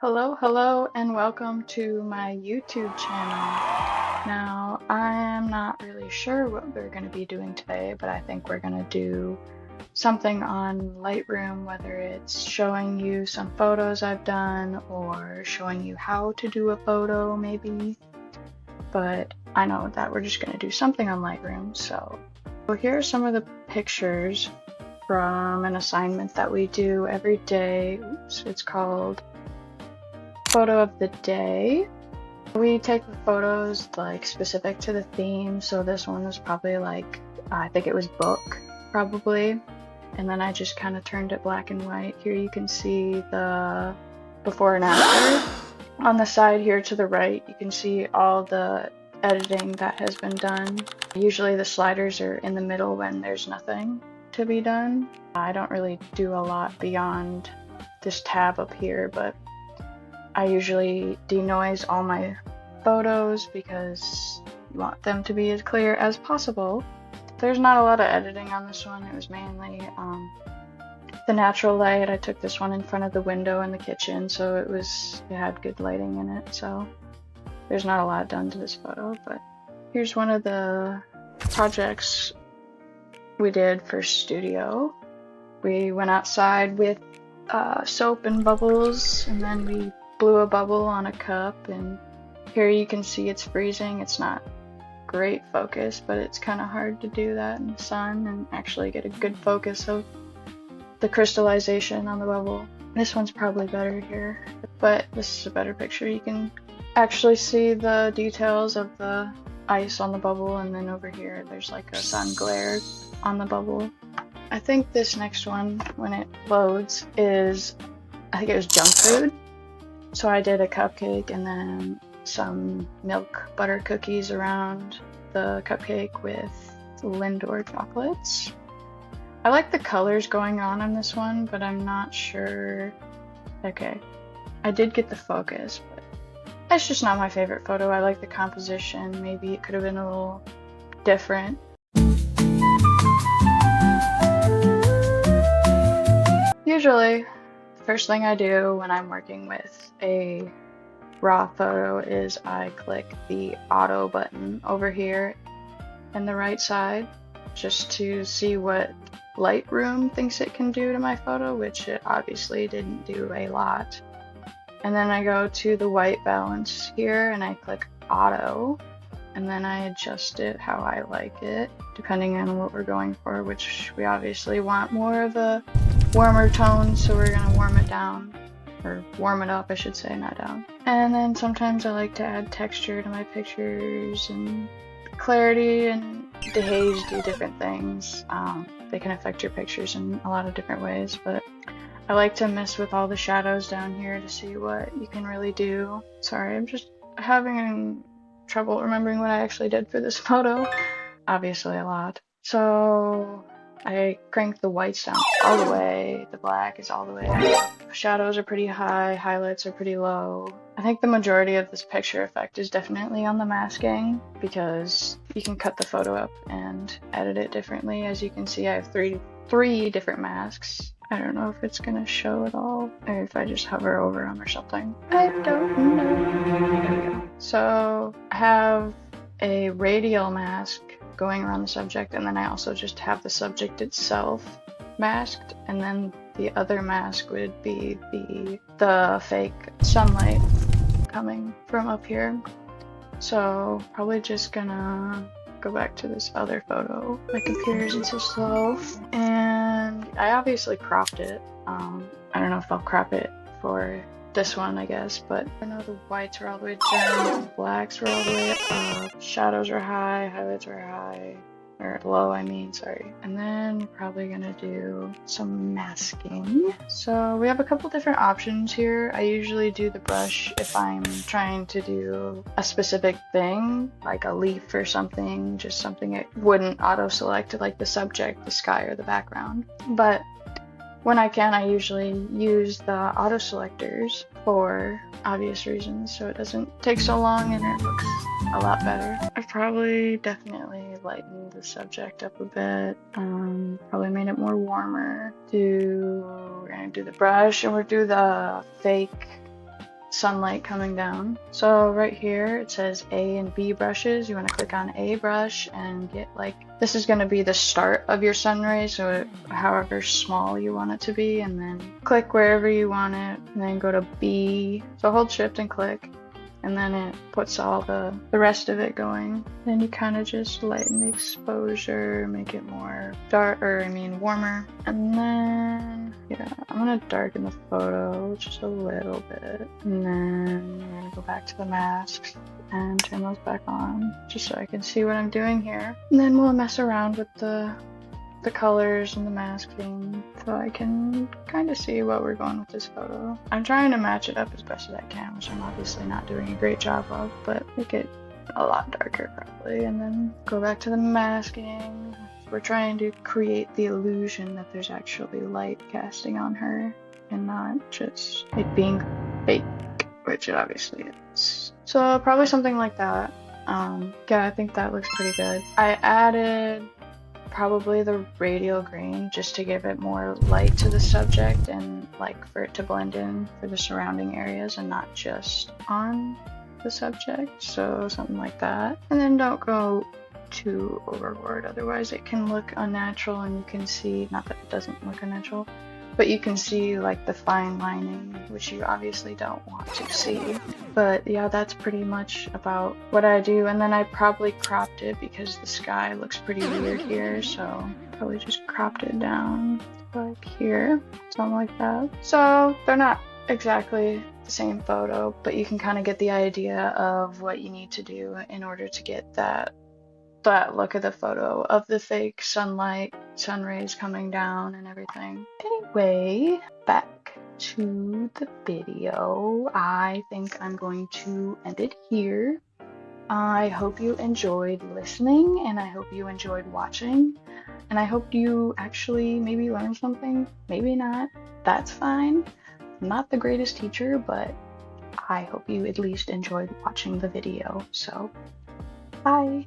Hello, and welcome to my YouTube channel. Now, I am not really sure what we're going to be doing today, but I think we're going to do something on Lightroom, whether it's showing you some photos I've done or showing you how to do a photo, maybe. But I know that we're just going to do something on Lightroom, so here are some of the pictures from an assignment that we do every day. Oops, it's called Photo of the Day. We take the photos like specific to the theme, so this one was probably like, I think it was book, probably. And then I just kind of turned it black and white. Here you can see the before and after. On the side here to the right, you can see all the editing that has been done. Usually the sliders are in the middle when there's nothing to be done. I don't really do a lot beyond this tab up here, but I usually denoise all my photos because you want them to be as clear as possible. There's not a lot of editing on this one. It was mainly the natural light. I took this one in front of the window in the kitchen, so it had good lighting in it, so there's not a lot done to this photo. But here's one of the projects we did for studio. We went outside with soap and bubbles, and then we blew a bubble on a cup, and here you can see it's freezing. It's not great focus, but it's kind of hard to do that in the sun and actually get a good focus of the crystallization on the bubble. This one's probably better here, but this is a better picture. You can actually see the details of the ice on the bubble, and then over here there's like a sun glare on the bubble. I think this next one, when it loads, I think it was junk food. So I did a cupcake and then some milk butter cookies around the cupcake with Lindor chocolates. I like the colors going on in this one, but I'm not sure. Okay, I did get the focus, but that's just not my favorite photo. I like the composition. Maybe it could have been a little different. Usually, the first thing I do when I'm working with a raw photo is I click the auto button over here in the right side just to see what Lightroom thinks it can do to my photo, which it obviously didn't do a lot. And then I go to the white balance here and I click auto, and then I adjust it how I like it depending on what we're going for, which we obviously want more of a warmer tone, so we're gonna warm it down, or warm it up I should say, not down. And then sometimes I like to add texture to my pictures, and clarity and dehaze do different things. They can affect your pictures in a lot of different ways, but I like to mess with all the shadows down here to see what you can really do. Sorry, I'm just having trouble remembering what I actually did for this photo. Obviously a lot. So I crank the whites down all the way, the black is all the way up. Shadows are pretty high, highlights are pretty low. I think the majority of this picture effect is definitely on the masking, because you can cut the photo up and edit it differently. As you can see, I have three different masks. I don't know if it's gonna show it all, or if I just hover over them or something. I don't know. There we go. So I have a radial mask going around the subject, and then I also just have the subject itself masked, and then the other mask would be the fake sunlight coming from up here. So probably just gonna go back to this other photo. My computer isn't so slow, and I obviously cropped it. I don't know if I'll crop it for this one, I guess, but I know the whites are all the way down, the blacks were all the way up, shadows are high, highlights are high, or low, I mean, sorry. And then we're probably gonna do some masking. So we have a couple different options here. I usually do the brush if I'm trying to do a specific thing, like a leaf or something, just something it wouldn't auto-select, like the subject, the sky, or the background. But when I can, I usually use the auto selectors for obvious reasons, so it doesn't take so long and it looks a lot better. I've probably definitely lightened the subject up a bit, probably made it more warmer. We're gonna do the brush, and we'll do the fake sunlight coming down. So right here it says A and B brushes. You want to click on A brush and get like, this is going to be the start of your sun ray, so however small you want it to be, and then click wherever you want it, and then go to B. So hold shift and click, and then it puts all the rest of it going. Then you kind of just lighten the exposure, make it more dark, or I mean warmer. And then, yeah, I'm gonna darken the photo just a little bit. And then we're gonna go back to the masks and turn those back on, just so I can see what I'm doing here. And then we'll mess around with the colors and the masking so I can kind of see what we're going with this photo. I'm trying to match it up as best as I can, which I'm obviously not doing a great job of, but make it a lot darker probably, and then go back to the masking. We're trying to create the illusion that there's actually light casting on her and not just it being fake, which it obviously is. So probably something like that. Yeah, I think that looks pretty good. I added probably the radial green just to give it more light to the subject and like for it to blend in for the surrounding areas and not just on the subject. So something like that. And then don't go too overboard, otherwise it can look unnatural, and you can see, not that it doesn't look unnatural, but you can see like the fine lining, which you obviously don't want to see. But yeah, that's pretty much about what I do. And then I probably cropped it because the sky looks pretty weird here, so probably just cropped it down like here, something like that. So they're not exactly the same photo, but you can kind of get the idea of what you need to do in order to get that look of the photo of the fake sunlight, sun rays coming down and everything. Anyway, back to the video. I think I'm going to end it here. I hope you enjoyed listening, and I hope you enjoyed watching, and I hope you actually maybe learned something, maybe not, that's fine. I'm not the greatest teacher, but I hope you at least enjoyed watching the video. So, bye!